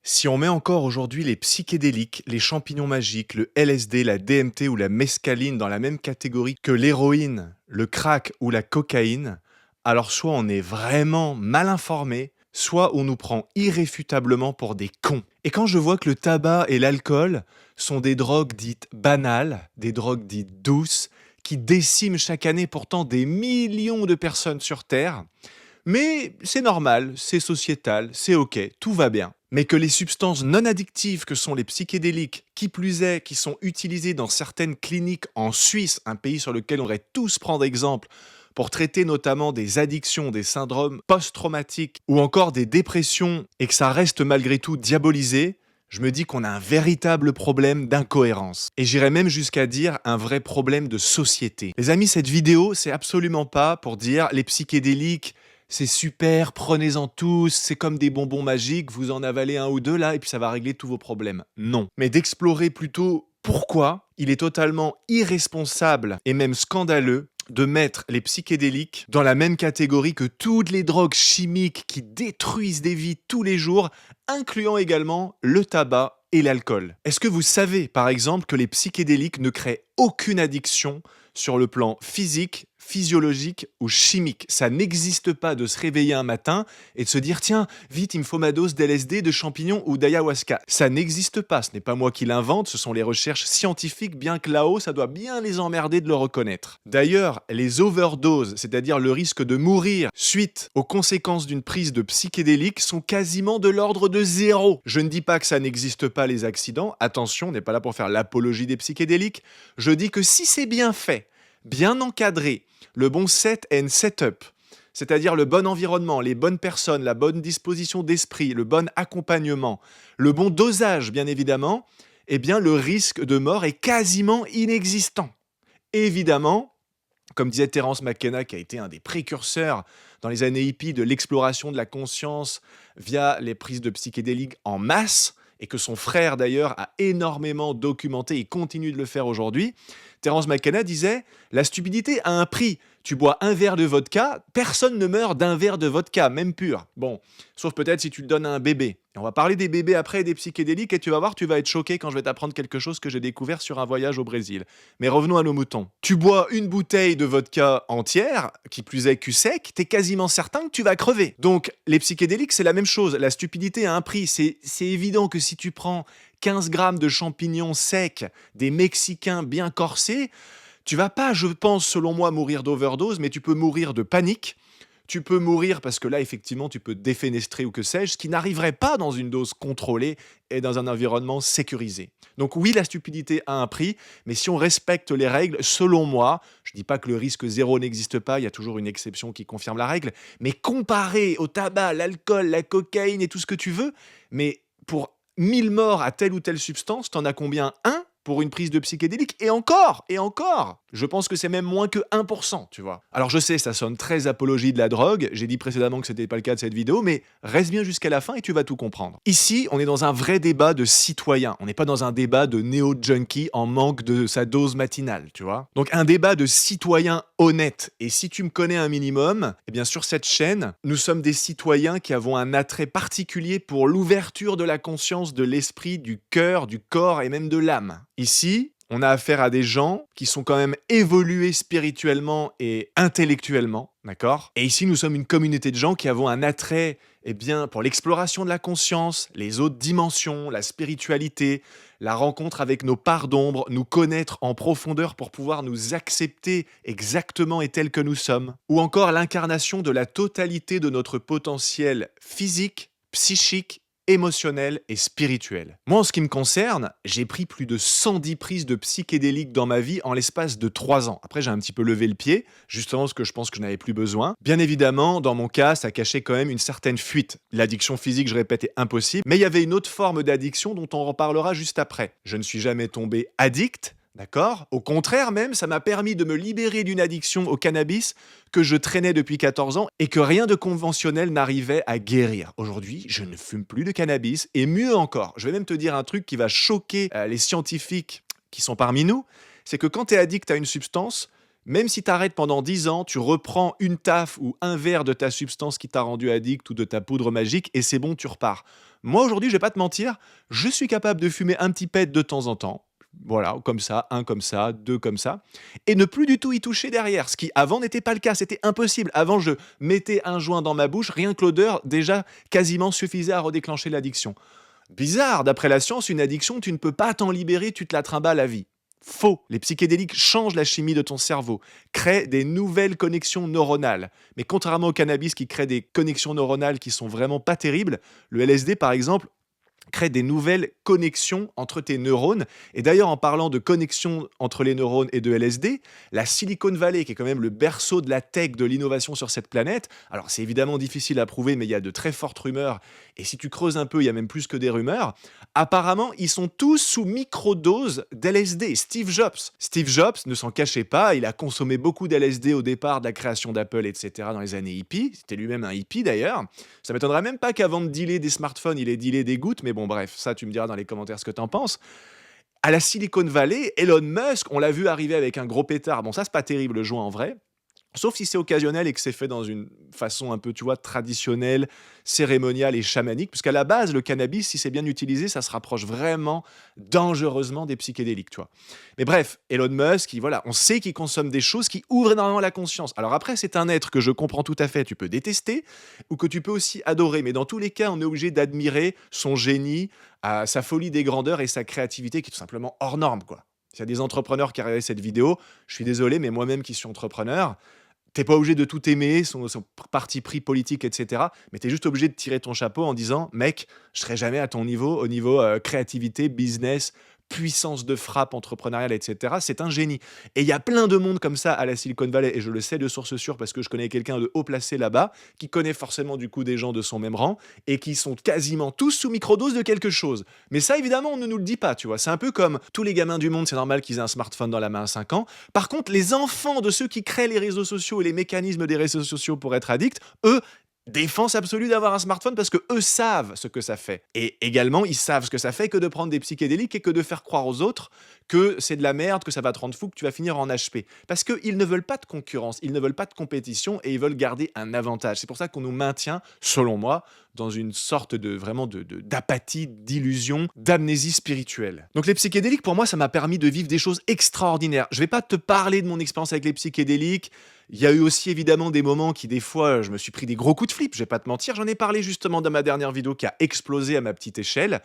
Si on met encore aujourd'hui les psychédéliques, les champignons magiques, le LSD, la DMT ou la mescaline dans la même catégorie que l'héroïne, le crack ou la cocaïne, alors soit on est vraiment mal informé, soit on nous prend irréfutablement pour des cons. Et quand je vois que le tabac et l'alcool sont des drogues dites banales, des drogues dites douces, qui déciment chaque année pourtant des millions de personnes sur Terre, mais c'est normal, c'est sociétal, c'est ok, tout va bien. Mais que les substances non addictives que sont les psychédéliques, qui plus est, qui sont utilisées dans certaines cliniques en Suisse, un pays sur lequel on devrait tous prendre exemple, pour traiter notamment des addictions, des syndromes post-traumatiques ou encore des dépressions, et que ça reste malgré tout diabolisé, je me dis qu'on a un véritable problème d'incohérence. Et j'irais même jusqu'à dire un vrai problème de société. Les amis, cette vidéo, c'est absolument pas pour dire les psychédéliques, c'est super, prenez-en tous, c'est comme des bonbons magiques, vous en avalez un ou deux là et puis ça va régler tous vos problèmes. Non. Mais d'explorer plutôt pourquoi il est totalement irresponsable et même scandaleux de mettre les psychédéliques dans la même catégorie que toutes les drogues chimiques qui détruisent des vies tous les jours, incluant également le tabac et l'alcool. Est-ce que vous savez, par exemple, que les psychédéliques ne créent aucune addiction sur le plan physique, physiologique ou chimique? Ça n'existe pas de se réveiller un matin et de se dire tiens, vite, il me faut ma dose d'LSD, de champignons ou d'ayahuasca. Ça n'existe pas, ce n'est pas moi qui l'invente, ce sont les recherches scientifiques, bien que là-haut, ça doit bien les emmerder de le reconnaître. D'ailleurs, les overdoses, c'est-à-dire le risque de mourir suite aux conséquences d'une prise de psychédéliques, sont quasiment de l'ordre de zéro. Je ne dis pas que ça n'existe pas les accidents, attention, on n'est pas là pour faire l'apologie des psychédéliques, je dis que si c'est bien fait, bien encadré, le bon set and setup, c'est-à-dire le bon environnement, les bonnes personnes, la bonne disposition d'esprit, le bon accompagnement, le bon dosage bien évidemment, eh bien le risque de mort est quasiment inexistant. Évidemment, comme disait Terence McKenna, qui a été un des précurseurs dans les années hippies de l'exploration de la conscience via les prises de psychédéliques en masse, et que son frère d'ailleurs a énormément documenté et continue de le faire aujourd'hui, Terence McKenna disait « La stupidité a un prix. Tu bois un verre de vodka, personne ne meurt d'un verre de vodka, même pur. Bon, sauf peut-être si tu le donnes à un bébé. Et on va parler des bébés après et des psychédéliques et tu vas voir, tu vas être choqué quand je vais t'apprendre quelque chose que j'ai découvert sur un voyage au Brésil. Mais revenons à nos moutons. Tu bois une bouteille de vodka entière, qui plus est cul sec, t'es quasiment certain que tu vas crever. Donc, les psychédéliques, c'est la même chose. La stupidité a un prix. C'est évident que si tu prends 15 grammes de champignons secs, des Mexicains bien corsés, tu vas pas, je pense, selon moi, mourir d'overdose, mais tu peux mourir de panique. Tu peux mourir parce que là, effectivement, tu peux te défenestrer ou que sais-je, ce qui n'arriverait pas dans une dose contrôlée et dans un environnement sécurisé. Donc oui, la stupidité a un prix, mais si on respecte les règles, selon moi, je dis pas que le risque zéro n'existe pas, il y a toujours une exception qui confirme la règle, mais comparé au tabac, l'alcool, la cocaïne et tout ce que tu veux, mais pour 1000 morts à telle ou telle substance, t'en as combien? Un pour une prise de psychédélique, et encore, je pense que c'est même moins que 1%, tu vois. Alors je sais, ça sonne très apologie de la drogue, j'ai dit précédemment que c'était pas le cas de cette vidéo, mais reste bien jusqu'à la fin et tu vas tout comprendre. Ici, on est dans un vrai débat de citoyens, on n'est pas dans un débat de néo-junkie en manque de sa dose matinale, tu vois. Donc un débat de citoyens honnêtes, et si tu me connais un minimum, eh bien sur cette chaîne, nous sommes des citoyens qui avons un attrait particulier pour l'ouverture de la conscience, de l'esprit, du cœur, du corps et même de l'âme. Ici, on a affaire à des gens qui sont quand même évolués spirituellement et intellectuellement, d'accord? Et ici, nous sommes une communauté de gens qui avons un attrait, eh bien, pour l'exploration de la conscience, les autres dimensions, la spiritualité, la rencontre avec nos parts d'ombre, nous connaître en profondeur pour pouvoir nous accepter exactement et tels que nous sommes, ou encore l'incarnation de la totalité de notre potentiel physique, psychique, émotionnel et spirituel. Moi, en ce qui me concerne, j'ai pris plus de 110 prises de psychédéliques dans ma vie en l'espace de 3 ans. Après, j'ai un petit peu levé le pied, justement parce que je pense que je n'avais plus besoin. Bien évidemment, dans mon cas, ça cachait quand même une certaine fuite. L'addiction physique, je répète, est impossible, mais il y avait une autre forme d'addiction dont on reparlera juste après. Je ne suis jamais tombé addict, d'accord? Au contraire même, ça m'a permis de me libérer d'une addiction au cannabis que je traînais depuis 14 ans et que rien de conventionnel n'arrivait à guérir. Aujourd'hui, je ne fume plus de cannabis et mieux encore, je vais même te dire un truc qui va choquer les scientifiques qui sont parmi nous, c'est que quand tu es addict à une substance, même si tu arrêtes pendant 10 ans, tu reprends une taffe ou un verre de ta substance qui t'a rendu addict ou de ta poudre magique et c'est bon, tu repars. Moi, aujourd'hui, je vais pas te mentir, je suis capable de fumer un petit pet de temps en temps. Voilà, comme ça, un comme ça, deux comme ça, et ne plus du tout y toucher derrière, ce qui avant n'était pas le cas, c'était impossible. Avant, je mettais un joint dans ma bouche, rien que l'odeur déjà quasiment suffisait à redéclencher l'addiction. Bizarre, d'après la science, une addiction, tu ne peux pas t'en libérer, tu te la trimbales à vie. Faux, les psychédéliques changent la chimie de ton cerveau, créent des nouvelles connexions neuronales. Mais contrairement au cannabis qui crée des connexions neuronales qui sont vraiment pas terribles, le LSD par exemple crée des nouvelles connexions entre tes neurones. Et d'ailleurs, en parlant de connexions entre les neurones et de LSD, la Silicon Valley, qui est quand même le berceau de la tech, de l'innovation sur cette planète, alors c'est évidemment difficile à prouver, mais il y a de très fortes rumeurs, et si tu creuses un peu, il y a même plus que des rumeurs, apparemment, ils sont tous sous microdose d'LSD. Steve Jobs ne s'en cachait pas, il a consommé beaucoup d'LSD au départ de la création d'Apple, etc., dans les années hippies. C'était lui-même un hippie d'ailleurs. Ça m'étonnerait même pas qu'avant de dealer des smartphones, il ait dealé des gouttes, mais bon, bref, ça, tu me diras dans les commentaires ce que t'en penses. À la Silicon Valley, Elon Musk, on l'a vu arriver avec un gros pétard. Bon, ça, c'est pas terrible, le joint en vrai. Sauf si c'est occasionnel et que c'est fait dans une façon un peu, tu vois, traditionnelle, cérémoniale et chamanique, puisqu'à la base, le cannabis, si c'est bien utilisé, ça se rapproche vraiment dangereusement des psychédéliques, tu vois. Mais bref, Elon Musk, voilà, on sait qu'il consomme des choses qui ouvrent énormément la conscience. Alors après, c'est un être que je comprends tout à fait, tu peux détester ou que tu peux aussi adorer, mais dans tous les cas, on est obligé d'admirer son génie, sa folie des grandeurs et sa créativité qui est tout simplement hors norme, quoi. S'il y a des entrepreneurs qui regardent cette vidéo, je suis désolé, mais moi-même qui suis entrepreneur, t'es pas obligé de tout aimer, son parti pris politique, etc. Mais t'es juste obligé de tirer ton chapeau en disant, mec, je serai jamais à ton niveau, au niveau créativité, business, puissance de frappe entrepreneuriale, etc. C'est un génie. Et il y a plein de monde comme ça à la Silicon Valley, et je le sais de source sûre parce que je connais quelqu'un de haut placé là-bas, qui connaît forcément du coup des gens de son même rang, et qui sont quasiment tous sous microdose de quelque chose. Mais ça, évidemment, on ne nous le dit pas, tu vois. C'est un peu comme tous les gamins du monde, c'est normal qu'ils aient un smartphone dans la main à 5 ans. Par contre, les enfants de ceux qui créent les réseaux sociaux et les mécanismes des réseaux sociaux pour être addicts, eux, défense absolue d'avoir un smartphone parce que eux savent ce que ça fait. Et également, ils savent ce que ça fait que de prendre des psychédéliques et que de faire croire aux autres que c'est de la merde, que ça va te rendre fou, que tu vas finir en HP. Parce qu'ils ne veulent pas de concurrence, ils ne veulent pas de compétition et ils veulent garder un avantage. C'est pour ça qu'on nous maintient, selon moi, dans une sorte de vraiment d'apathie, d'illusion, d'amnésie spirituelle. Donc les psychédéliques, pour moi, ça m'a permis de vivre des choses extraordinaires. Je vais pas te parler de mon expérience avec les psychédéliques. Il y a eu aussi évidemment des moments qui, des fois, je me suis pris des gros coups de flip, je vais pas te mentir. J'en ai parlé justement dans ma dernière vidéo qui a explosé à ma petite échelle.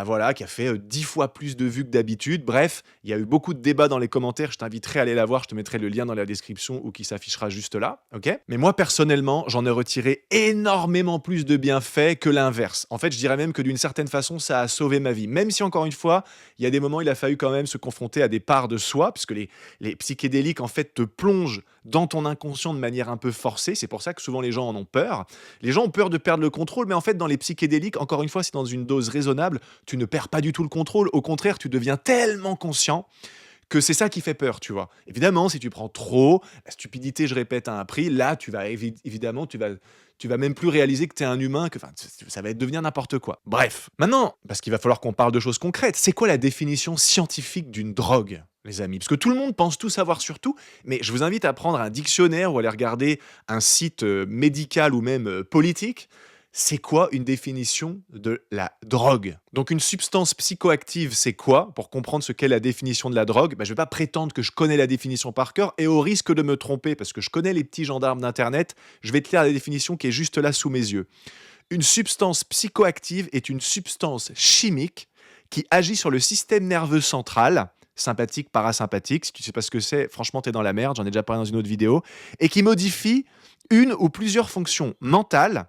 Voilà, qui a fait 10 fois plus de vues que d'habitude. Bref, il y a eu beaucoup de débats dans les commentaires. Je t'inviterai à aller la voir. Je te mettrai le lien dans la description ou qui s'affichera juste là. Ok. Mais moi, personnellement, j'en ai retiré énormément plus de bienfaits que l'inverse. En fait, je dirais même que d'une certaine façon, ça a sauvé ma vie. Même si, encore une fois, il y a des moments, il a fallu quand même se confronter à des parts de soi, puisque les psychédéliques, en fait, te plongent dans ton inconscient de manière un peu forcée. C'est pour ça que souvent les gens en ont peur. Les gens ont peur de perdre le contrôle, mais en fait, dans les psychédéliques, encore une fois, c'est dans une dose raisonnable, tu ne perds pas du tout le contrôle. Au contraire, tu deviens tellement conscient que c'est ça qui fait peur, tu vois. Évidemment, si tu prends trop, la stupidité, je répète, a un prix. Là, tu vas évidemment, tu vas même plus réaliser que tu es un humain, que ça va devenir n'importe quoi. Bref, maintenant, parce qu'il va falloir qu'on parle de choses concrètes, c'est quoi la définition scientifique d'une drogue, les amis? Parce que tout le monde pense tout savoir sur tout, mais je vous invite à prendre un dictionnaire ou à aller regarder un site médical ou même politique. C'est quoi une définition de la drogue? Donc une substance psychoactive, c'est quoi? Pour comprendre ce qu'est la définition de la drogue, je ne vais pas prétendre que je connais la définition par cœur et au risque de me tromper, parce que je connais les petits gendarmes d'Internet, je vais te lire la définition qui est juste là sous mes yeux. Une substance psychoactive est une substance chimique qui agit sur le système nerveux central, sympathique, parasympathique, si tu ne sais pas ce que c'est, franchement, tu es dans la merde, j'en ai déjà parlé dans une autre vidéo, et qui modifie une ou plusieurs fonctions mentales,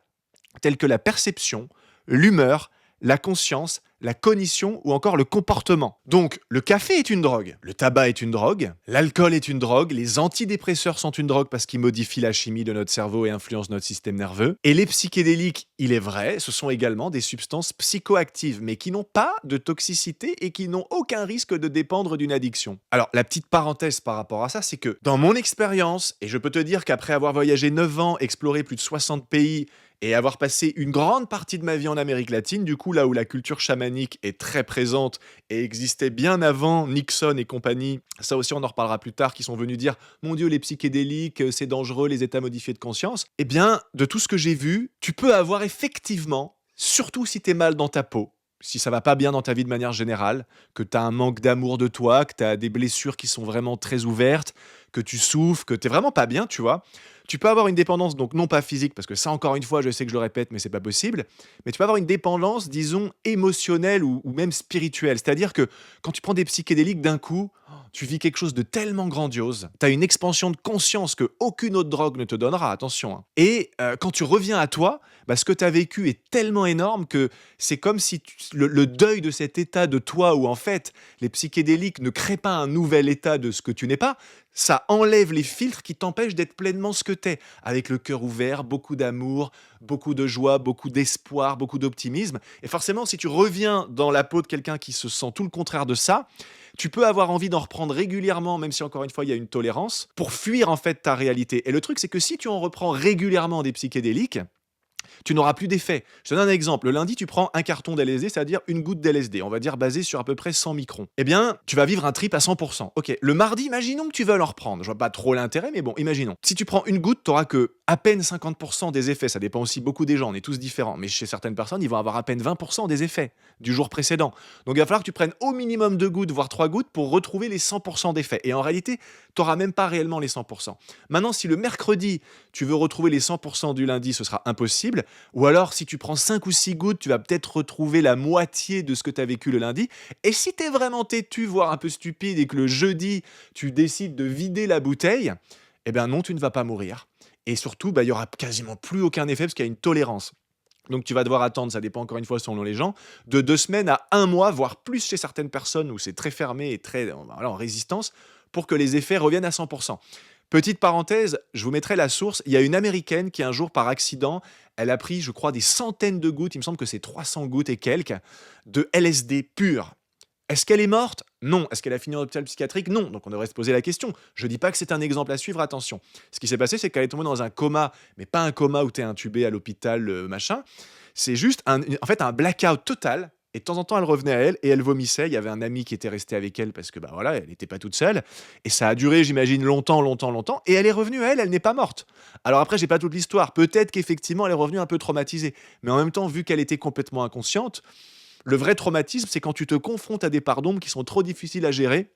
telles que la perception, l'humeur, la conscience, la cognition ou encore le comportement. Donc, le café est une drogue, le tabac est une drogue, l'alcool est une drogue, les antidépresseurs sont une drogue parce qu'ils modifient la chimie de notre cerveau et influencent notre système nerveux. Et les psychédéliques, il est vrai, ce sont également des substances psychoactives, mais qui n'ont pas de toxicité et qui n'ont aucun risque de dépendre d'une addiction. Alors, la petite parenthèse par rapport à ça, c'est que dans mon expérience, et je peux te dire qu'après avoir voyagé 9 ans, exploré plus de 60 pays, et avoir passé une grande partie de ma vie en Amérique latine, du coup là où la culture chamanique est très présente et existait bien avant Nixon et compagnie, ça aussi on en reparlera plus tard, qui sont venus dire « Mon Dieu, les psychédéliques, c'est dangereux, les états modifiés de conscience », eh bien, de tout ce que j'ai vu, tu peux avoir effectivement surtout si tu es mal dans ta peau, si ça va pas bien dans ta vie de manière générale, que tu as un manque d'amour de toi, que tu as des blessures qui sont vraiment très ouvertes, que tu souffres, que tu es vraiment pas bien, tu vois? Tu peux avoir une dépendance, donc non pas physique, parce que ça encore une fois, je sais que je le répète, mais c'est pas possible, mais tu peux avoir une dépendance, disons, émotionnelle ou même spirituelle. C'est-à-dire que quand tu prends des psychédéliques d'un coup, tu vis quelque chose de tellement grandiose, tu as une expansion de conscience que aucune autre drogue ne te donnera, attention, hein. Et quand tu reviens à toi, bah, ce que tu as vécu est tellement énorme que c'est comme si le deuil de cet état de toi où en fait les psychédéliques ne créent pas un nouvel état de ce que tu n'es pas, ça enlève les filtres qui t'empêchent d'être pleinement ce que t'es, avec le cœur ouvert, beaucoup d'amour, beaucoup de joie, beaucoup d'espoir, beaucoup d'optimisme. Et forcément, si tu reviens dans la peau de quelqu'un qui se sent tout le contraire de ça, tu peux avoir envie d'en reprendre régulièrement, même si encore une fois il y a une tolérance, pour fuir en fait ta réalité. Et le truc, c'est que si tu en reprends régulièrement des psychédéliques, tu n'auras plus d'effet. Je te donne un exemple. Le lundi, tu prends un carton d'LSD, c'est-à-dire une goutte d'LSD, on va dire basé sur à peu près 100 microns. Eh bien, tu vas vivre un trip à 100%. Ok, le mardi, imaginons que tu veuilles en reprendre. Je vois pas trop l'intérêt, mais bon, imaginons. Si tu prends une goutte, tu n'auras que à peine 50% des effets. Ça dépend aussi beaucoup des gens, on est tous différents. Mais chez certaines personnes, ils vont avoir à peine 20% des effets du jour précédent. Donc il va falloir que tu prennes au minimum 2 gouttes, voire 3 gouttes pour retrouver les 100% d'effets. Et en réalité, tu n'auras même pas réellement les 100%. Maintenant, si le mercredi, tu veux retrouver les 100% du lundi, ce sera impossible. Ou alors, si tu prends 5 ou 6 gouttes, tu vas peut-être retrouver la moitié de ce que tu as vécu le lundi. Et si tu es vraiment têtu, voire un peu stupide, et que le jeudi, tu décides de vider la bouteille, eh bien non, tu ne vas pas mourir. Et surtout, bah, il y aura quasiment plus aucun effet parce qu'il y a une tolérance. Donc tu vas devoir attendre, ça dépend encore une fois selon les gens, de 2 semaines à un mois, voire plus chez certaines personnes où c'est très fermé et très voilà, en résistance, pour que les effets reviennent à 100%. Petite parenthèse, je vous mettrai la source. Il y a une américaine qui un jour par accident, elle a pris, je crois, des centaines de gouttes, il me semble que c'est 300 gouttes et quelques, de LSD pur. Est-ce qu'elle est morte? Non. Est-ce qu'elle a fini en hôpital psychiatrique? Non. Donc on devrait se poser la question. Je dis pas que c'est un exemple à suivre, attention. Ce qui s'est passé, c'est qu'elle est tombée dans un coma, mais pas un coma où tu es intubé à l'hôpital, machin. C'est juste en fait un blackout total. Et de temps en temps, elle revenait à elle et elle vomissait. Il y avait un ami qui était resté avec elle parce que bah voilà, elle n'était pas toute seule. Et ça a duré, j'imagine, longtemps, longtemps, longtemps. Et elle est revenue à elle, elle n'est pas morte. Alors après, j'ai pas toute l'histoire. Peut-être qu'effectivement, elle est revenue un peu traumatisée. Mais en même temps, vu qu'elle était complètement inconsciente, le vrai traumatisme, c'est quand tu te confrontes à des parts d'ombre qui sont trop difficiles à gérer.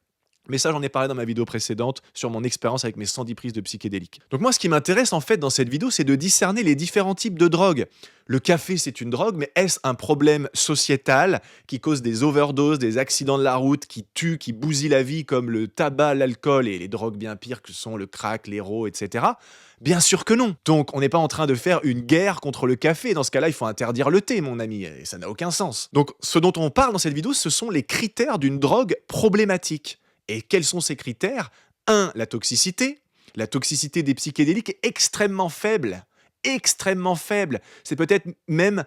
Mais ça, j'en ai parlé dans ma vidéo précédente sur mon expérience avec mes 110 prises de psychédéliques. Donc moi, ce qui m'intéresse en fait dans cette vidéo, c'est de discerner les différents types de drogues. Le café, c'est une drogue, mais est-ce un problème sociétal qui cause des overdoses, des accidents de la route, qui tuent, qui bousillent la vie, comme le tabac, l'alcool et les drogues bien pires que sont le crack, l'héro, etc. Bien sûr que non. Donc on n'est pas en train de faire une guerre contre le café. Dans ce cas-là, il faut interdire le thé, mon ami, et ça n'a aucun sens. Donc ce dont on parle dans cette vidéo, ce sont les critères d'une drogue problématique. Et quels sont ces critères? 1. La toxicité. La toxicité des psychédéliques est extrêmement faible. Extrêmement faible. C'est peut-être même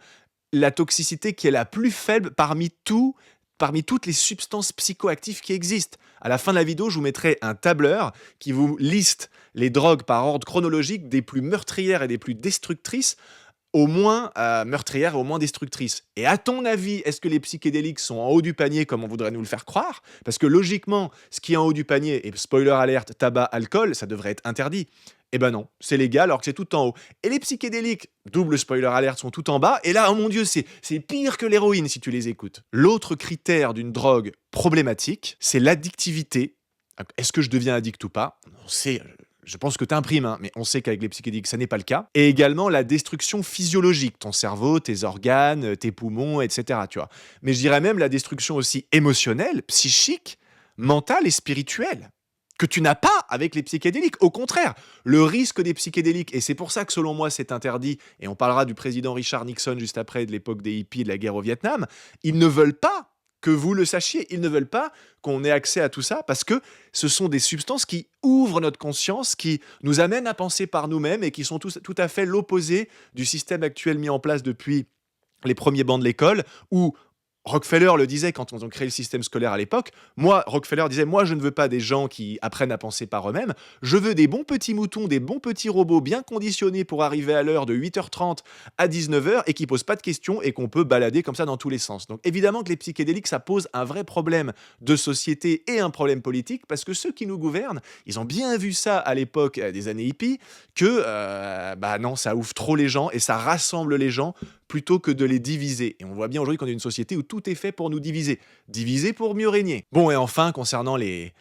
la toxicité qui est la plus faible parmi toutes les substances psychoactives qui existent. À la fin de la vidéo, je vous mettrai un tableur qui vous liste les drogues par ordre chronologique des plus meurtrières et des plus destructrices au moins meurtrière et au moins destructrice. Et à ton avis, est-ce que les psychédéliques sont en haut du panier comme on voudrait nous le faire croire? Parce que logiquement, ce qui est en haut du panier, et spoiler alerte, tabac, alcool, ça devrait être interdit. Eh ben non, c'est légal alors que c'est tout en haut. Et les psychédéliques, double spoiler alerte, sont tout en bas. Et là, oh mon Dieu, c'est pire que l'héroïne si tu les écoutes. L'autre critère d'une drogue problématique, c'est l'addictivité. Est-ce que je deviens addict ou pas? On sait, je pense que tu imprimes, hein, mais on sait qu'avec les psychédéliques, ça n'est pas le cas. Et également la destruction physiologique, ton cerveau, tes organes, tes poumons, etc. Tu vois. Mais je dirais même la destruction aussi émotionnelle, psychique, mentale et spirituelle, que tu n'as pas avec les psychédéliques. Au contraire, le risque des psychédéliques, et c'est pour ça que selon moi c'est interdit, et on parlera du président Richard Nixon juste après, de l'époque des hippies et de la guerre au Vietnam, ils ne veulent pas que vous le sachiez, ils ne veulent pas qu'on ait accès à tout ça parce que ce sont des substances qui ouvrent notre conscience, qui nous amènent à penser par nous-mêmes et qui sont tout à fait l'opposé du système actuel mis en place depuis les premiers bancs de l'école où Rockefeller le disait quand on créé le système scolaire à l'époque. Rockefeller disait, moi, je ne veux pas des gens qui apprennent à penser par eux-mêmes. Je veux des bons petits moutons, des bons petits robots bien conditionnés pour arriver à l'heure de 8h30 à 19h et qui posent pas de questions et qu'on peut balader comme ça dans tous les sens. Donc évidemment que les psychédéliques, ça pose un vrai problème de société et un problème politique parce que ceux qui nous gouvernent, ils ont bien vu ça à l'époque des années hippies que, bah non, ça ouvre trop les gens et ça rassemble les gens plutôt que de les diviser. Et on voit bien aujourd'hui qu'on est une société où tout est fait pour nous diviser. Diviser pour mieux régner. Bon, et enfin, concernant les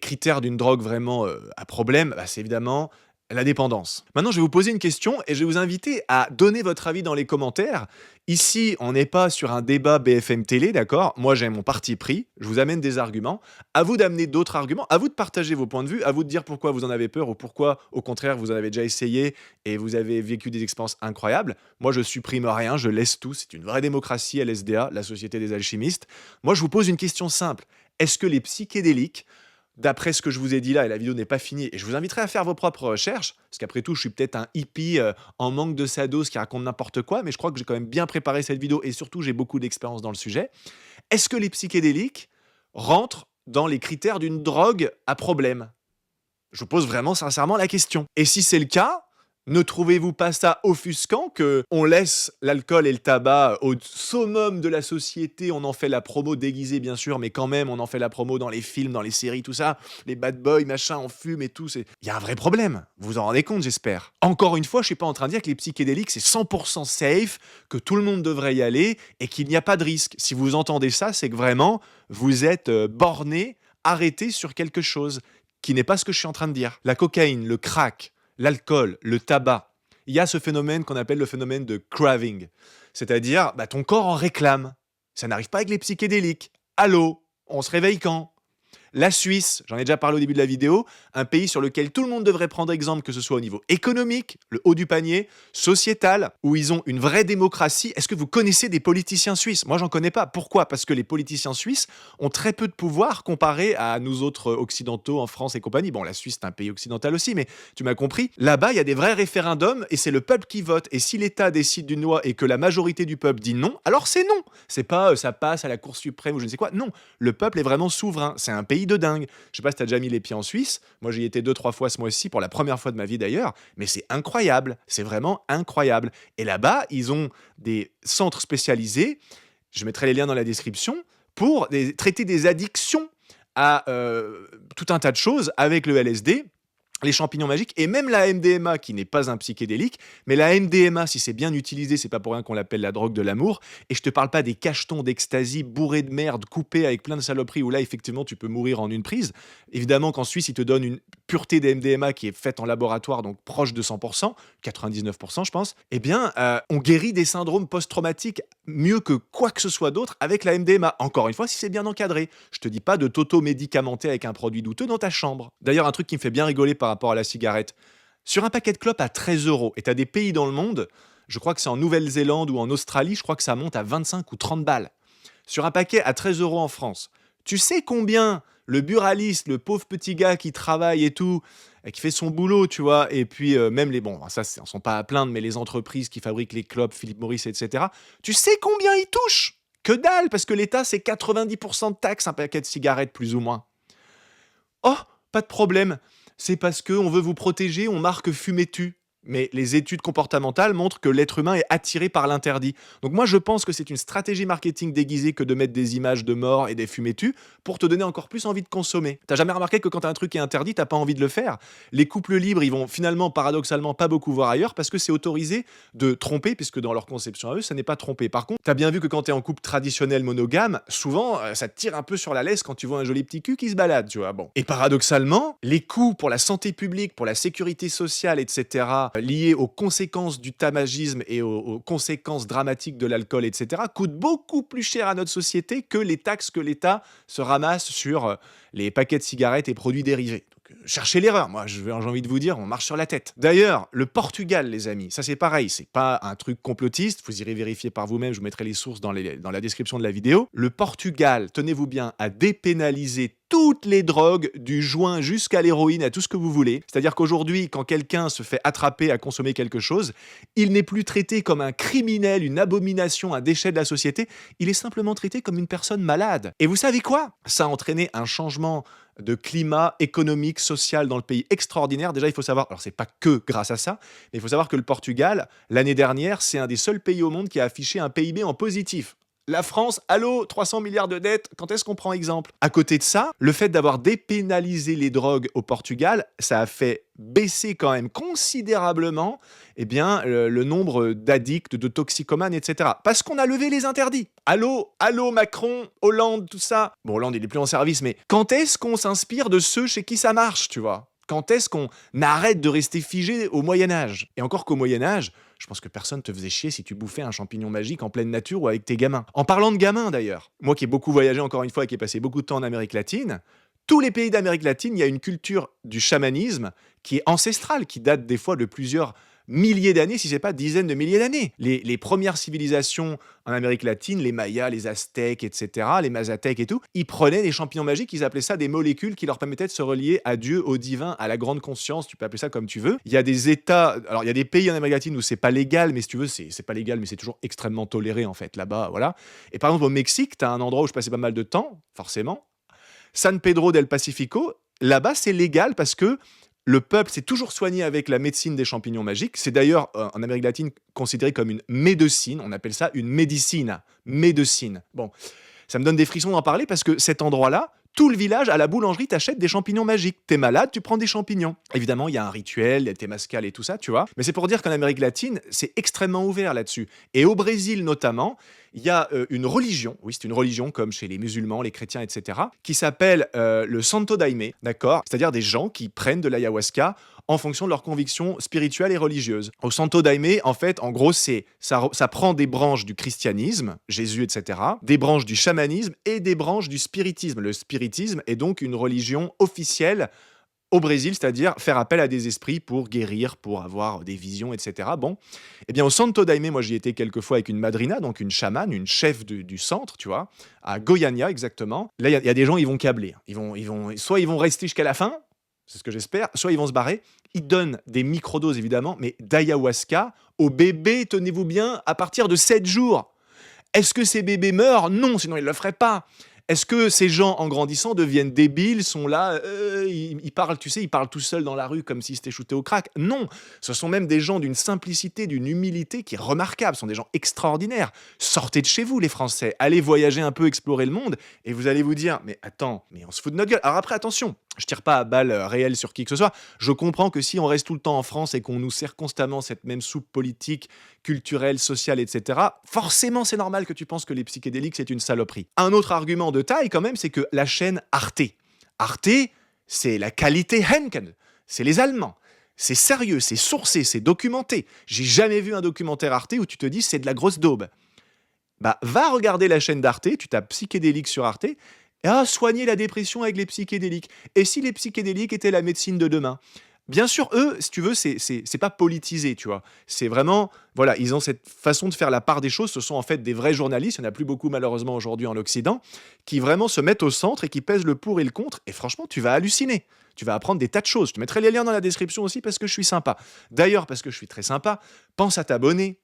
critères d'une drogue vraiment à problème, bah, c'est évidemment la dépendance. Maintenant, je vais vous poser une question et je vais vous inviter à donner votre avis dans les commentaires. Ici, on n'est pas sur un débat BFM Télé, d'accord? Moi, j'ai mon parti pris, je vous amène des arguments. À vous d'amener d'autres arguments, à vous de partager vos points de vue, à vous de dire pourquoi vous en avez peur ou pourquoi, au contraire, vous en avez déjà essayé et vous avez vécu des expériences incroyables. Moi, je supprime rien, je laisse tout. C'est une vraie démocratie, LSDA, la Société des alchimistes. Moi, je vous pose une question simple. Est-ce que les psychédéliques, d'après ce que je vous ai dit là, et la vidéo n'est pas finie, et je vous inviterai à faire vos propres recherches, parce qu'après tout, je suis peut-être un hippie en manque de sa dose qui raconte n'importe quoi, mais je crois que j'ai quand même bien préparé cette vidéo, et surtout, j'ai beaucoup d'expérience dans le sujet. Est-ce que les psychédéliques rentrent dans les critères d'une drogue à problème? Je vous pose vraiment sincèrement la question. Et si c'est le cas, ne trouvez-vous pas ça offusquant que on laisse l'alcool et le tabac au summum de la société, on en fait la promo déguisée bien sûr, mais quand même on en fait la promo dans les films, dans les séries, tout ça, les bad boys, machin, on fume et tout, il y a un vrai problème. Vous vous en rendez compte, j'espère. Encore une fois, je suis pas en train de dire que les psychédéliques c'est 100% safe, que tout le monde devrait y aller et qu'il n'y a pas de risque. Si vous entendez ça, c'est que vraiment vous êtes borné, arrêté sur quelque chose qui n'est pas ce que je suis en train de dire. La cocaïne, le crack, l'alcool, le tabac, il y a ce phénomène qu'on appelle le phénomène de craving. C'est-à-dire, bah, ton corps en réclame. Ça n'arrive pas avec les psychédéliques. Allô, on se réveille quand? La Suisse, j'en ai déjà parlé au début de la vidéo, un pays sur lequel tout le monde devrait prendre exemple, que ce soit au niveau économique, le haut du panier, sociétal, où ils ont une vraie démocratie. Est-ce que vous connaissez des politiciens suisses? Moi, j'en connais pas. Pourquoi? Parce que les politiciens suisses ont très peu de pouvoir comparé à nous autres occidentaux en France et compagnie. Bon, la Suisse, c'est un pays occidental aussi, mais tu m'as compris. Là-bas, il y a des vrais référendums et c'est le peuple qui vote. Et si l'État décide d'une loi et que la majorité du peuple dit non, alors c'est non. C'est pas ça passe à la Cour suprême ou je ne sais quoi. Non, le peuple est vraiment souverain. C'est un pays de dingue. Je sais pas si tu as déjà mis les pieds en Suisse. Moi, j'y étais 2-3 fois ce mois-ci, pour la première fois de ma vie d'ailleurs. Mais c'est incroyable. C'est vraiment incroyable. Et là-bas, ils ont des centres spécialisés. Je mettrai les liens dans la description pour traiter des addictions à tout un tas de choses avec le LSD. Les champignons magiques et même la MDMA qui n'est pas un psychédélique, mais la MDMA, si c'est bien utilisé, c'est pas pour rien qu'on l'appelle la drogue de l'amour. Et je te parle pas des cachetons d'ecstasy bourrés de merde, coupés avec plein de saloperies où là effectivement tu peux mourir en une prise. Évidemment qu'en Suisse ils te donnent une pureté de MDMA qui est faite en laboratoire, donc proche de 100%, 99% je pense. Eh bien, on guérit des syndromes post-traumatiques mieux que quoi que ce soit d'autre avec la MDMA. Encore une fois, si c'est bien encadré. Je te dis pas de t'auto-médicamenter avec un produit douteux dans ta chambre. D'ailleurs, un truc qui me fait bien rigoler par rapport à la cigarette. Sur un paquet de clopes à 13 euros, et tu as des pays dans le monde, je crois que c'est en Nouvelle-Zélande ou en Australie, je crois que ça monte à 25 ou 30 balles. Sur un paquet à 13 euros en France, tu sais combien le buraliste, le pauvre petit gars qui travaille et tout, et qui fait son boulot, tu vois, et puis même les, bon, ça, ne sont pas à plaindre, mais les entreprises qui fabriquent les clopes, Philip Morris, etc., tu sais combien ils touchent? Que dalle, parce que l'État, c'est 90% de taxes, un paquet de cigarettes, plus ou moins. Oh, pas de problème. C'est parce qu'on veut vous protéger, on marque fumez-tu. Mais les études comportementales montrent que l'être humain est attiré par l'interdit. Donc moi, je pense que c'est une stratégie marketing déguisée que de mettre des images de mort et des fumées-tu pour te donner encore plus envie de consommer. T'as jamais remarqué que quand un truc est interdit, t'as pas envie de le faire? Les couples libres, ils vont finalement, paradoxalement, pas beaucoup voir ailleurs parce que c'est autorisé de tromper, puisque dans leur conception à eux, ça n'est pas tromper. Par contre, t'as bien vu que quand t'es en couple traditionnel monogame, souvent, ça te tire un peu sur la laisse quand tu vois un joli petit cul qui se balade, tu vois. Bon. Et paradoxalement, les coûts pour la santé publique, pour la sécurité sociale, etc., liés aux conséquences du tabagisme et aux conséquences dramatiques de l'alcool, etc., coûtent beaucoup plus cher à notre société que les taxes que l'État se ramasse sur les paquets de cigarettes et produits dérivés. Donc, cherchez l'erreur, moi j'ai envie de vous dire, on marche sur la tête. D'ailleurs, le Portugal, les amis, ça c'est pareil, c'est pas un truc complotiste, vous irez vérifier par vous-même, je vous mettrai les sources dans la description de la vidéo. Le Portugal, tenez-vous bien, a dépénalisé toutes les drogues, du joint jusqu'à l'héroïne, à tout ce que vous voulez. C'est-à-dire qu'aujourd'hui, quand quelqu'un se fait attraper à consommer quelque chose, il n'est plus traité comme un criminel, une abomination, un déchet de la société, il est simplement traité comme une personne malade. Et vous savez quoi? Ça a entraîné un changement de climat économique, social dans le pays extraordinaire. Déjà, il faut savoir, alors c'est pas que grâce à ça, mais il faut savoir que le Portugal, l'année dernière, c'est un des seuls pays au monde qui a affiché un PIB en positif. La France, allô, 300 milliards de dettes, quand est-ce qu'on prend exemple? À côté de ça, le fait d'avoir dépénalisé les drogues au Portugal, ça a fait baissé quand même considérablement, eh bien, le nombre d'addicts, de toxicomanes, et cetera. Parce qu'on a levé les interdits. Allô, allô Macron, Hollande, tout ça. Bon, Hollande, il est plus en service, mais quand est-ce qu'on s'inspire de ceux chez qui ça marche, tu vois? Quand est-ce qu'on arrête de rester figé au Moyen Âge? Et encore qu'au Moyen Âge, je pense que personne te faisait chier si tu bouffais un champignon magique en pleine nature ou avec tes gamins. En parlant de gamins d'ailleurs, moi qui ai beaucoup voyagé encore une fois et qui ai passé beaucoup de temps en Amérique latine, tous les pays d'Amérique latine, il y a une culture du chamanisme qui est ancestrale, qui date des fois de plusieurs milliers d'années, si ce n'est pas dizaines de milliers d'années. Les premières civilisations en Amérique latine, les Mayas, les Aztèques, etc., les Mazatèques et tout, ils prenaient des champignons magiques, ils appelaient ça des molécules qui leur permettaient de se relier à Dieu, au divin, à la grande conscience, tu peux appeler ça comme tu veux. Il y a des États, alors il y a des pays en Amérique latine où c'est pas légal, mais si tu veux, c'est pas légal, mais c'est toujours extrêmement toléré en fait, là-bas, voilà. Et par exemple au Mexique, tu as un endroit où je passais pas mal de temps, forcément, San Pedro del Pacifico, là-bas, c'est légal parce que le peuple s'est toujours soigné avec la médecine des champignons magiques. C'est d'ailleurs, en Amérique latine, considéré comme une médecine. On appelle ça une médecine. Médecine. Bon, ça me donne des frissons d'en parler parce que cet endroit-là, tout le village à la boulangerie t'achète des champignons magiques. T'es malade, tu prends des champignons. Évidemment, il y a un rituel, il y a temazcal et tout ça, tu vois. Mais c'est pour dire qu'en Amérique latine, c'est extrêmement ouvert là-dessus. Et au Brésil notamment, il y a une religion, oui, c'est une religion comme chez les musulmans, les chrétiens, etc., qui s'appelle le Santo Daime, d'accord? C'est-à-dire des gens qui prennent de l'ayahuasca en fonction de leurs convictions spirituelles et religieuses. Au Santo Daime, en fait, en gros, ça prend des branches du christianisme, Jésus, etc., des branches du chamanisme et des branches du spiritisme. Le spiritisme est donc une religion officielle au Brésil, c'est-à-dire faire appel à des esprits pour guérir, pour avoir des visions, etc. Bon, eh bien au Santo Daime, moi j'y étais quelques fois avec une madrina, donc une chamane, une chef du centre, tu vois, à Goiânia exactement. Là, il y a des gens, ils vont câbler. Soit ils vont rester jusqu'à la fin, c'est ce que j'espère, soit ils vont se barrer. Ils donnent des microdoses évidemment, mais d'ayahuasca aux bébés, tenez-vous bien, à partir de 7 jours. Est-ce que ces bébés meurent? Non, sinon ils ne le feraient pas. Est-ce que ces gens, en grandissant, deviennent débiles, sont là, ils parlent, tu sais, ils parlent tout seuls dans la rue comme s'ils s'étaient shootés au crack? Non, ce sont même des gens d'une simplicité, d'une humilité qui est remarquable. Ce sont des gens extraordinaires. Sortez de chez vous, les Français. Allez voyager un peu, explorer le monde, et vous allez vous dire, mais attends, mais on se fout de notre gueule. Alors après, attention, je tire pas à balles réelles sur qui que ce soit. Je comprends que si on reste tout le temps en France et qu'on nous sert constamment cette même soupe politique, culturelle, sociale, etc., forcément, c'est normal que tu penses que les psychédéliques, c'est une saloperie. Un autre argument de taille, quand même, c'est que la chaîne Arte. Arte, c'est la qualité Henken. C'est les Allemands. C'est sérieux, c'est sourcé, c'est documenté. J'ai jamais vu un documentaire Arte où tu te dis c'est de la grosse daube. Bah, va regarder la chaîne d'Arte, tu tapes psychédélique sur Arte, et soigner la dépression avec les psychédéliques. Et si les psychédéliques étaient la médecine de demain? Bien sûr, eux, si tu veux, c'est pas politisé, tu vois. C'est vraiment, voilà, ils ont cette façon de faire la part des choses. Ce sont en fait des vrais journalistes, il n'y en a plus beaucoup malheureusement aujourd'hui en Occident, qui vraiment se mettent au centre et qui pèsent le pour et le contre. Et franchement, tu vas halluciner. Tu vas apprendre des tas de choses. Je te mettrai les liens dans la description aussi parce que je suis sympa. D'ailleurs, parce que je suis très sympa, pense à t'abonner,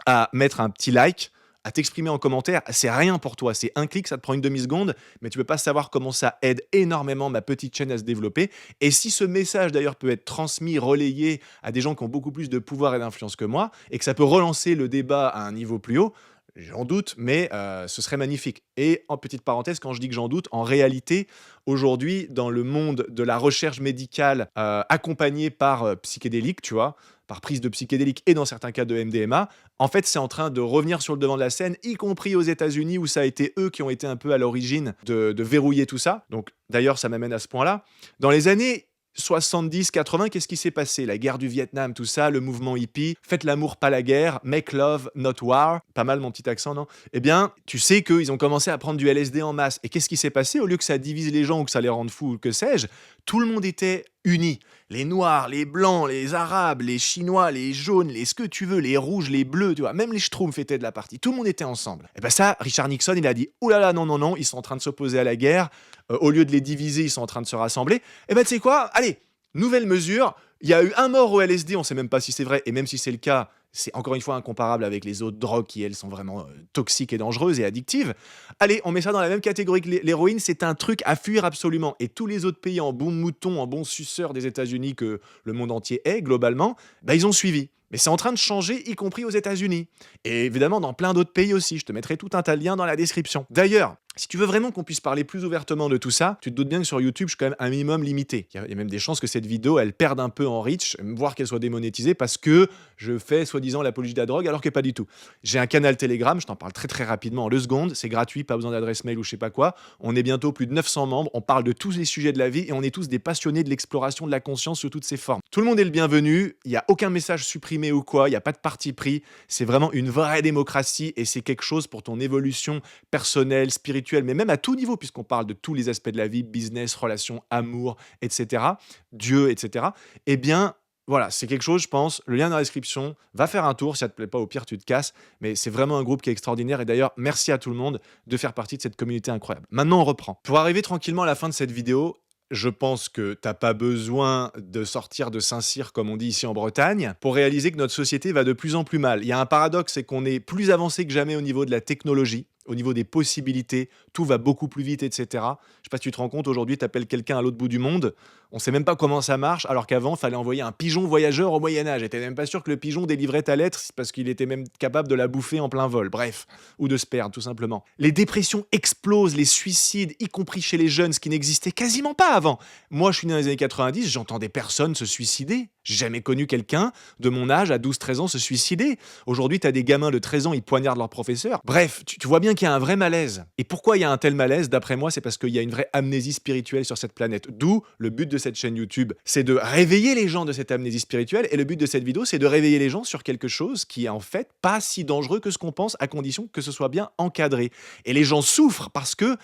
à mettre un petit like, à t'exprimer en commentaire. C'est rien pour toi, c'est un clic, ça te prend une demi-seconde, mais tu peux pas savoir comment ça aide énormément ma petite chaîne à se développer. Et si ce message d'ailleurs peut être transmis, relayé à des gens qui ont beaucoup plus de pouvoir et d'influence que moi, et que ça peut relancer le débat à un niveau plus haut, j'en doute, mais ce serait magnifique. Et en petite parenthèse, quand je dis que j'en doute, en réalité, aujourd'hui, dans le monde de la recherche médicale accompagnée par psychédéliques, tu vois, par prise de psychédéliques et dans certains cas de MDMA, en fait, c'est en train de revenir sur le devant de la scène, y compris aux États-Unis, où ça a été eux qui ont été un peu à l'origine de verrouiller tout ça. Donc, d'ailleurs, ça m'amène à ce point-là. Dans les années 70-80, qu'est-ce qui s'est passé? La guerre du Vietnam, tout ça, le mouvement hippie, faites l'amour, pas la guerre, make love, not war. Pas mal mon petit accent, non? Eh bien, tu sais qu'ils ont commencé à prendre du LSD en masse. Et qu'est-ce qui s'est passé? Au lieu que ça divise les gens ou que ça les rende fous ou que sais-je, tout le monde était uni. Les noirs, les blancs, les arabes, les chinois, les jaunes, les ce que tu veux, les rouges, les bleus, tu vois, même les schtroumpfs étaient de la partie. Tout le monde était ensemble. Et ben ça, Richard Nixon, il a dit, oh là là, non, non, non, ils sont en train de s'opposer à la guerre. Au lieu de les diviser, ils sont en train de se rassembler. Et ben tu sais quoi? Allez, nouvelle mesure. Il y a eu un mort au LSD, on sait même pas si c'est vrai, et même si c'est le cas, c'est encore une fois incomparable avec les autres drogues qui, elles, sont vraiment toxiques et dangereuses et addictives. Allez, on met ça dans la même catégorie que l'héroïne, c'est un truc à fuir absolument. Et tous les autres pays en bons moutons, en bons suceurs des États-Unis que le monde entier est, globalement, bah, ils ont suivi. Mais c'est en train de changer, y compris aux États-Unis. Et évidemment, dans plein d'autres pays aussi. Je te mettrai tout un tas de liens dans la description. D'ailleurs, Si tu veux vraiment qu'on puisse parler plus ouvertement de tout ça, tu te doutes bien que sur YouTube, je suis quand même un minimum limité. Il y a même des chances que cette vidéo, elle perde un peu en reach, voire qu'elle soit démonétisée parce que je fais soi-disant l'apologie de la drogue alors que pas du tout. J'ai un canal Telegram, je t'en parle très très rapidement en 2 secondes, c'est gratuit, pas besoin d'adresse mail ou je sais pas quoi. On est bientôt plus de 900 membres, on parle de tous les sujets de la vie et on est tous des passionnés de l'exploration de la conscience sous toutes ses formes. Tout le monde est le bienvenu, il y a aucun message supprimé ou quoi, il y a pas de parti pris, c'est vraiment une vraie démocratie et c'est quelque chose pour ton évolution personnelle, spirituelle, mais même à tout niveau puisqu'on parle de tous les aspects de la vie, business, relations, amour, etc., Dieu, etc. Eh bien, voilà, c'est quelque chose, je pense, le lien dans la description, va faire un tour, si ça te plaît pas, au pire tu te casses, mais c'est vraiment un groupe qui est extraordinaire et d'ailleurs, merci à tout le monde de faire partie de cette communauté incroyable. Maintenant, on reprend. Pour arriver tranquillement à la fin de cette vidéo, je pense que t'as pas besoin de sortir de Saint-Cyr, comme on dit ici en Bretagne, pour réaliser que notre société va de plus en plus mal. Il y a un paradoxe, c'est qu'on est plus avancé que jamais au niveau de la technologie, au niveau des possibilités, tout va beaucoup plus vite, etc. Je sais pas si tu te rends compte, aujourd'hui, tu appelles quelqu'un à l'autre bout du monde, on sait même pas comment ça marche, alors qu'avant, il fallait envoyer un pigeon voyageur au Moyen-Âge. Et t'es même pas sûr que le pigeon délivrait ta lettre parce qu'il était même capable de la bouffer en plein vol. Bref, ou de se perdre, tout simplement. Les dépressions explosent, les suicides, y compris chez les jeunes, ce qui n'existait quasiment pas avant. Moi, je suis né dans les années 90, j'entendais personne se suicider. J'ai jamais connu quelqu'un de mon âge à 12-13 ans se suicider. Aujourd'hui, t'as des gamins de 13 ans, ils poignardent leur professeur. Bref, tu vois bien qu'il y a un vrai malaise. Et pourquoi il y a un tel malaise? D'après moi, c'est parce qu'il y a une vraie amnésie spirituelle sur cette planète. D'où le but de cette chaîne YouTube, c'est de réveiller les gens de cette amnésie spirituelle. Et le but de cette vidéo, c'est de réveiller les gens sur quelque chose qui est en fait pas si dangereux que ce qu'on pense, à condition que ce soit bien encadré. Et les gens souffrent parce que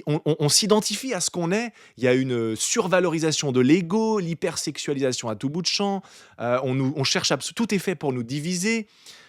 on s'identifie à ce qu'on est. Il y a une survalorisation de l'ego, l'hypersexualisation à tout bout de champ. On cherche tout est fait pour nous diviser.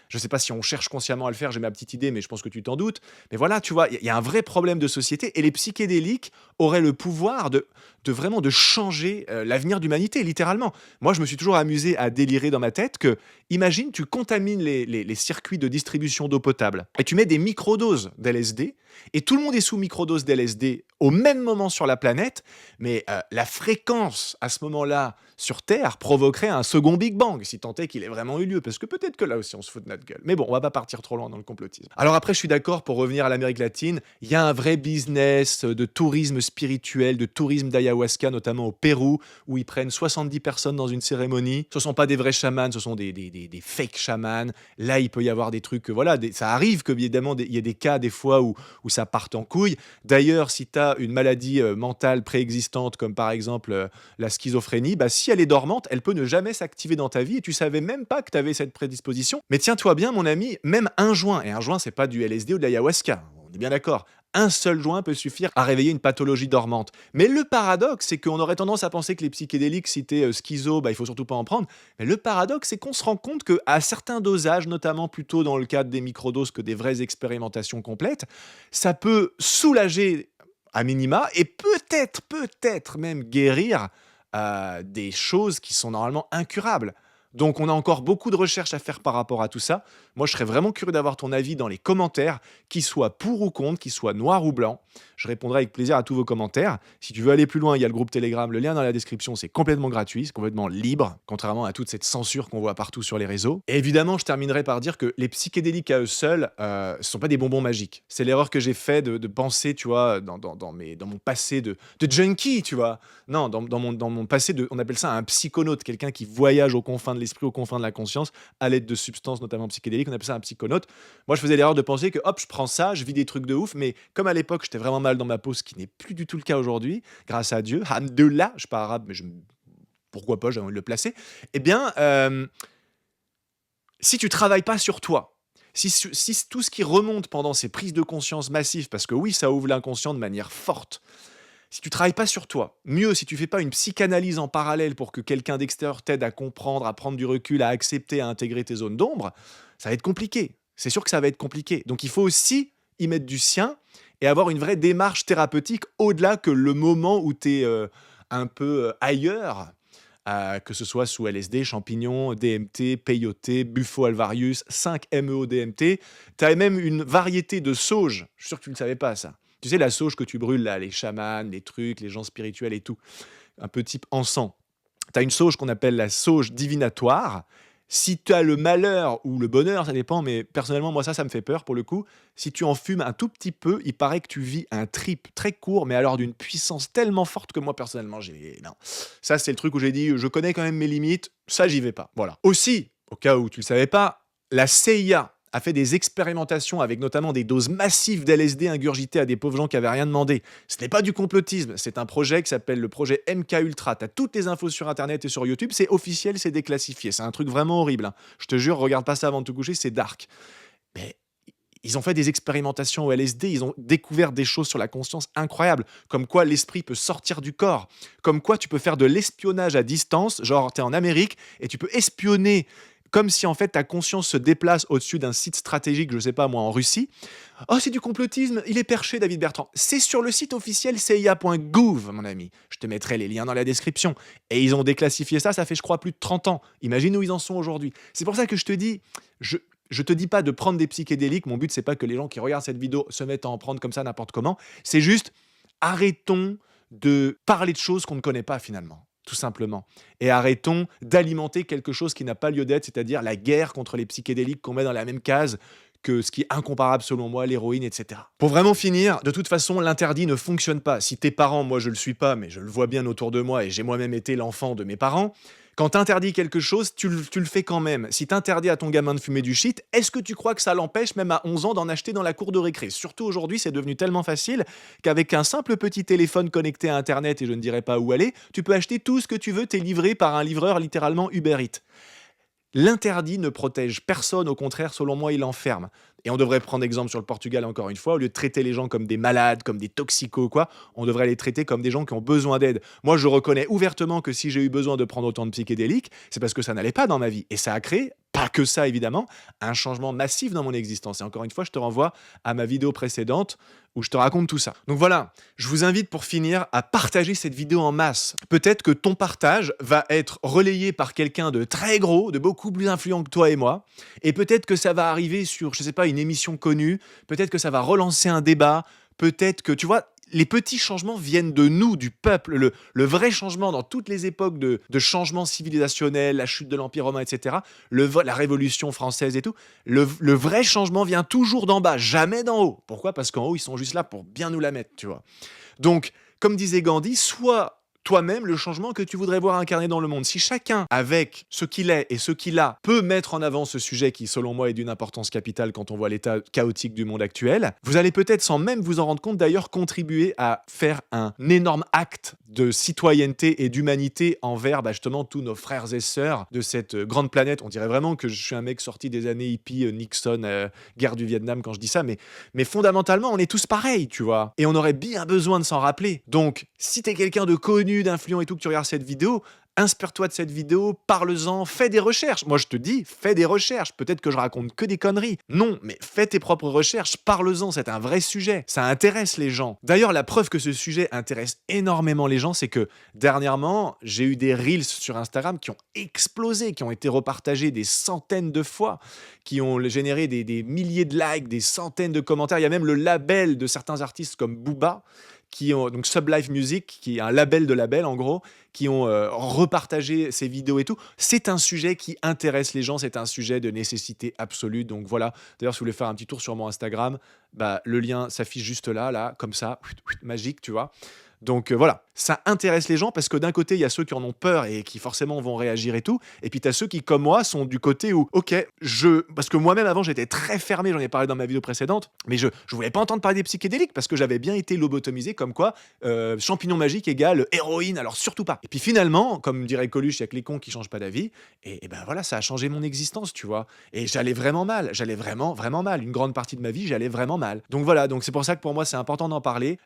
Je ne sais pas si on cherche consciemment à le faire, j'ai ma petite idée, mais je pense que tu t'en doutes. Mais voilà, tu vois, il y a un vrai problème de société et les psychédéliques auraient le pouvoir de vraiment de changer l'avenir d'humanité, littéralement. Moi, je me suis toujours amusé à délirer dans ma tête que, imagine, tu contamines les circuits de distribution d'eau potable et tu mets des microdoses d'LSD et tout le monde est sous microdose d'LSD au même moment sur la planète, mais la fréquence à ce moment-là sur Terre provoquerait un second Big Bang, si tant est qu'il ait vraiment eu lieu, parce que peut-être que là aussi on se fout de notre gueule. Mais bon, on va pas partir trop loin dans le complotisme. Alors après, je suis d'accord, pour revenir à l'Amérique latine, il y a un vrai business de tourisme spirituel, de tourisme d'ayahuasca, notamment au Pérou, où ils prennent 70 personnes dans une cérémonie. Ce sont pas des vrais chamans, ce sont des fake chamans. Là, il peut y avoir des trucs, voilà, ça arrive que évidemment, il y a des cas des fois où ça parte en couille. D'ailleurs, si tu as une maladie mentale préexistante, comme par exemple la schizophrénie, bah, si elle est dormante, elle peut ne jamais s'activer dans ta vie et tu savais même pas que tu avais cette prédisposition. Mais tiens-toi bien, mon ami, même un joint, et un joint, c'est pas du LSD ou de l'ayahuasca, on est bien d'accord. Un seul joint peut suffire à réveiller une pathologie dormante. Mais le paradoxe, c'est qu'on aurait tendance à penser que les psychédéliques, si t'es schizo, bah, il faut surtout pas en prendre. Mais le paradoxe, c'est qu'on se rend compte qu'à certains dosages, notamment plutôt dans le cadre des microdoses que des vraies expérimentations complètes, ça peut soulager à minima et peut-être même guérir des choses qui sont normalement incurables. Donc on a encore beaucoup de recherches à faire par rapport à tout ça. Moi, je serais vraiment curieux d'avoir ton avis dans les commentaires, qu'il soit pour ou contre, qu'il soit noir ou blanc. Je répondrai avec plaisir à tous vos commentaires. Si tu veux aller plus loin, il y a le groupe Telegram, le lien dans la description, c'est complètement gratuit, c'est complètement libre, contrairement à toute cette censure qu'on voit partout sur les réseaux. Et évidemment, je terminerai par dire que les psychédéliques à eux seuls, ce sont pas des bonbons magiques. C'est l'erreur que j'ai fait de penser, tu vois, dans mon passé de junkie, tu vois. Non, dans mon passé on appelle ça un psychonaute, quelqu'un qui voyage aux confins de l'esprit, aux confins de la conscience, à l'aide de substances notamment psychédéliques, on appelle ça un psychonaute. Moi, je faisais l'erreur de penser que, hop, je prends ça, je vis des trucs de ouf, mais comme à l'époque, j'étais vraiment mal dans ma peau, ce qui n'est plus du tout le cas aujourd'hui, grâce à Dieu, Hamdullah, je suis pas arabe, mais pourquoi pas, j'ai envie de le placer, eh bien, si tu travailles pas sur toi, si tout ce qui remonte pendant ces prises de conscience massives, parce que oui, ça ouvre l'inconscient de manière forte, si tu travailles pas sur toi, mieux si tu fais pas une psychanalyse en parallèle pour que quelqu'un d'extérieur t'aide à comprendre, à prendre du recul, à accepter, à intégrer tes zones d'ombre, ça va être compliqué. C'est sûr que ça va être compliqué. Donc il faut aussi y mettre du sien et avoir une vraie démarche thérapeutique au-delà que le moment où tu es un peu ailleurs, que ce soit sous LSD, champignons, DMT, peyote, Bufo-alvarius, 5-MeO-DMT. Tu as même une variété de sauge. Je suis sûr que tu ne le savais pas, ça. Tu sais, la sauge que tu brûles, là, les chamans, les trucs, les gens spirituels et tout, un peu type encens. Tu as une sauge qu'on appelle la sauge divinatoire, Si tu as le malheur ou le bonheur, ça dépend, mais personnellement, moi, ça me fait peur pour le coup. Si tu en fumes un tout petit peu, il paraît que tu vis un trip très court, mais alors d'une puissance tellement forte que moi, personnellement, j'ai non. Ça, c'est le truc où j'ai dit: «Je connais quand même mes limites, ça, j'y vais pas». Voilà. Aussi, au cas où tu le savais pas, la CIA a fait des expérimentations avec notamment des doses massives d'LSD ingurgitées à des pauvres gens qui avaient rien demandé. Ce n'est pas du complotisme, c'est un projet qui s'appelle le projet MK Ultra. Tu as toutes les infos sur internet et sur YouTube, c'est officiel, c'est déclassifié. C'est un truc vraiment horrible, hein. Je te jure, regarde pas ça avant de te coucher, c'est dark. Mais ils ont fait des expérimentations au LSD, ils ont découvert des choses sur la conscience incroyables, comme quoi l'esprit peut sortir du corps, comme quoi tu peux faire de l'espionnage à distance, genre tu es en Amérique et tu peux espionner comme si en fait ta conscience se déplace au-dessus d'un site stratégique, je sais pas moi, en Russie. Oh, c'est du complotisme, il est perché, David Bertrand. C'est sur le site officiel CIA.gouv, mon ami. Je te mettrai les liens dans la description. Et ils ont déclassifié ça, ça fait, je crois, plus de 30 ans. Imagine où ils en sont aujourd'hui. C'est pour ça que je te dis, je, je te dis pas de prendre des psychédéliques. Mon but, c'est pas que les gens qui regardent cette vidéo se mettent à en prendre comme ça n'importe comment. C'est juste, arrêtons de parler de choses qu'on ne connaît pas finalement. Tout simplement. Et arrêtons d'alimenter quelque chose qui n'a pas lieu d'être, c'est-à-dire la guerre contre les psychédéliques qu'on met dans la même case que ce qui est incomparable selon moi, l'héroïne, etc. Pour vraiment finir, de toute façon, l'interdit ne fonctionne pas. Si tes parents, moi je le suis pas, mais je le vois bien autour de moi et j'ai moi-même été l'enfant de mes parents, quand t'interdis quelque chose, tu le fais quand même. Si t'interdis à ton gamin de fumer du shit, est-ce que tu crois que ça l'empêche, même à 11 ans, d'en acheter dans la cour de récré? Surtout aujourd'hui, c'est devenu tellement facile qu'avec un simple petit téléphone connecté à Internet, et je ne dirai pas où aller, tu peux acheter tout ce que tu veux, t'es livré par un livreur littéralement Uber Eats. L'interdit ne protège personne, au contraire, selon moi, il enferme. Et on devrait prendre exemple sur le Portugal encore une fois, au lieu de traiter les gens comme des malades, comme des toxicos, quoi, on devrait les traiter comme des gens qui ont besoin d'aide. Moi, je reconnais ouvertement que si j'ai eu besoin de prendre autant de psychédéliques, c'est parce que ça n'allait pas dans ma vie. Et ça a créé, pas que ça évidemment, un changement massif dans mon existence. Et encore une fois, je te renvoie à ma vidéo précédente où je te raconte tout ça. Donc voilà, je vous invite pour finir à partager cette vidéo en masse. Peut-être que ton partage va être relayé par quelqu'un de très gros, de beaucoup plus influent que toi et moi, et peut-être que ça va arriver sur, je sais pas, une émission connue, peut-être que ça va relancer un débat, peut-être que, tu vois, les petits changements viennent de nous, du peuple. Le vrai changement dans toutes les époques de changements civilisationnels, la chute de l'Empire romain, etc., la Révolution française et tout, le vrai changement vient toujours d'en bas, jamais d'en haut. Pourquoi? Parce qu'en haut, ils sont juste là pour bien nous la mettre, tu vois. Donc, comme disait Gandhi, sois toi-même le changement que tu voudrais voir incarné dans le monde. Si chacun, avec ce qu'il est et ce qu'il a, peut mettre en avant ce sujet qui, selon moi, est d'une importance capitale quand on voit l'état chaotique du monde actuel, vous allez peut-être, sans même vous en rendre compte d'ailleurs, contribuer à faire un énorme acte de citoyenneté et d'humanité envers justement tous nos frères et sœurs de cette grande planète. On dirait vraiment que je suis un mec sorti des années hippie, Nixon, guerre du Vietnam quand je dis ça, mais fondamentalement, on est tous pareils, tu vois. Et on aurait bien besoin de s'en rappeler. Donc, si t'es quelqu'un de connu, d'influent et tout, que tu regardes cette vidéo, inspire-toi de cette vidéo, parle-en, fais des recherches. Moi, je te dis, fais des recherches. Peut-être que je raconte que des conneries. Non, mais fais tes propres recherches, parle-en, c'est un vrai sujet. Ça intéresse les gens. D'ailleurs, la preuve que ce sujet intéresse énormément les gens, c'est que dernièrement, j'ai eu des reels sur Instagram qui ont explosé, qui ont été repartagés des centaines de fois, qui ont généré des milliers de likes, des centaines de commentaires. Il y a même le label de certains artistes comme Booba, qui ont donc Sublife Music, qui est un label de label en gros, qui ont repartagé ces vidéos et tout. C'est un sujet qui intéresse les gens, c'est un sujet de nécessité absolue. Donc voilà. D'ailleurs, si vous voulez faire un petit tour sur mon Instagram, le lien s'affiche juste là, comme ça, magique, tu vois. Donc voilà, ça intéresse les gens parce que d'un côté, il y a ceux qui en ont peur et qui forcément vont réagir et tout. Et puis tu as ceux qui, comme moi, sont du côté où, ok, parce que moi-même avant, j'étais très fermé, j'en ai parlé dans ma vidéo précédente, mais je voulais pas entendre parler des psychédéliques parce que j'avais bien été lobotomisé comme quoi champignon magique égale héroïne, alors surtout pas. Et puis finalement, comme dirait Coluche, il y a que les cons qui changent pas d'avis. Et ben voilà, ça a changé mon existence, tu vois. Et j'allais vraiment mal, j'allais vraiment, vraiment mal. Une grande partie de ma vie, j'allais vraiment mal. Donc voilà, donc c'est pour ça que pour moi, c'est important d'en parler.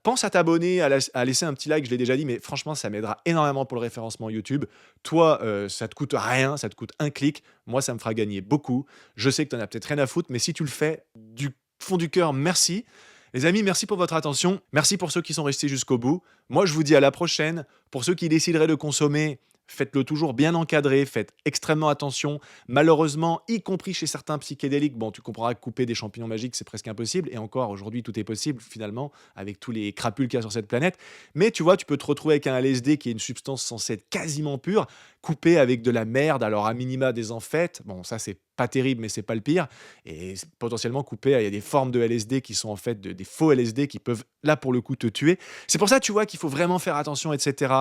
Pense à t'abonner, à laisser un petit like, je l'ai déjà dit, mais franchement, ça m'aidera énormément pour le référencement YouTube. Toi, ça te coûte rien, ça te coûte un clic. Moi, ça me fera gagner beaucoup. Je sais que tu en as peut-être rien à foutre, mais si tu le fais du fond du cœur, merci. Les amis, merci pour votre attention. Merci pour ceux qui sont restés jusqu'au bout. Moi, je vous dis à la prochaine. Pour ceux qui décideraient de consommer, Faites-le toujours bien encadré, faites extrêmement attention. Malheureusement, y compris chez certains psychédéliques, bon, tu comprendras que couper des champignons magiques, c'est presque impossible. Et encore, aujourd'hui, tout est possible finalement, avec tous les crapules qu'il y a sur cette planète. Mais tu vois, tu peux te retrouver avec un LSD qui est une substance censée être quasiment pure, coupé avec de la merde, alors à minima des amphètes. Bon, ça, c'est pas terrible, mais c'est pas le pire. Et potentiellement coupé, il y a des formes de LSD qui sont en fait des faux LSD qui peuvent, là, pour le coup, te tuer. C'est pour ça, tu vois, qu'il faut vraiment faire attention, etc.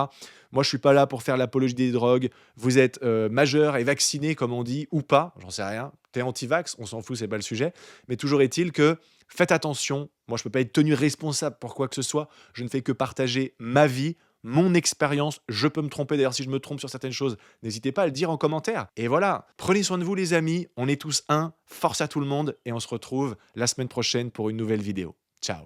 Moi, je suis pas là pour faire l'apologie des drogues. Vous êtes majeur et vacciné, comme on dit, ou pas, j'en sais rien. T'es anti-vax, on s'en fout, c'est pas le sujet. Mais toujours est-il que faites attention. Moi, je peux pas être tenu responsable pour quoi que ce soit. Je ne fais que partager ma vie, mon expérience. Je peux me tromper. D'ailleurs, si je me trompe sur certaines choses, n'hésitez pas à le dire en commentaire. Et voilà. Prenez soin de vous, les amis. On est tous un. Force à tout le monde. Et on se retrouve la semaine prochaine pour une nouvelle vidéo. Ciao.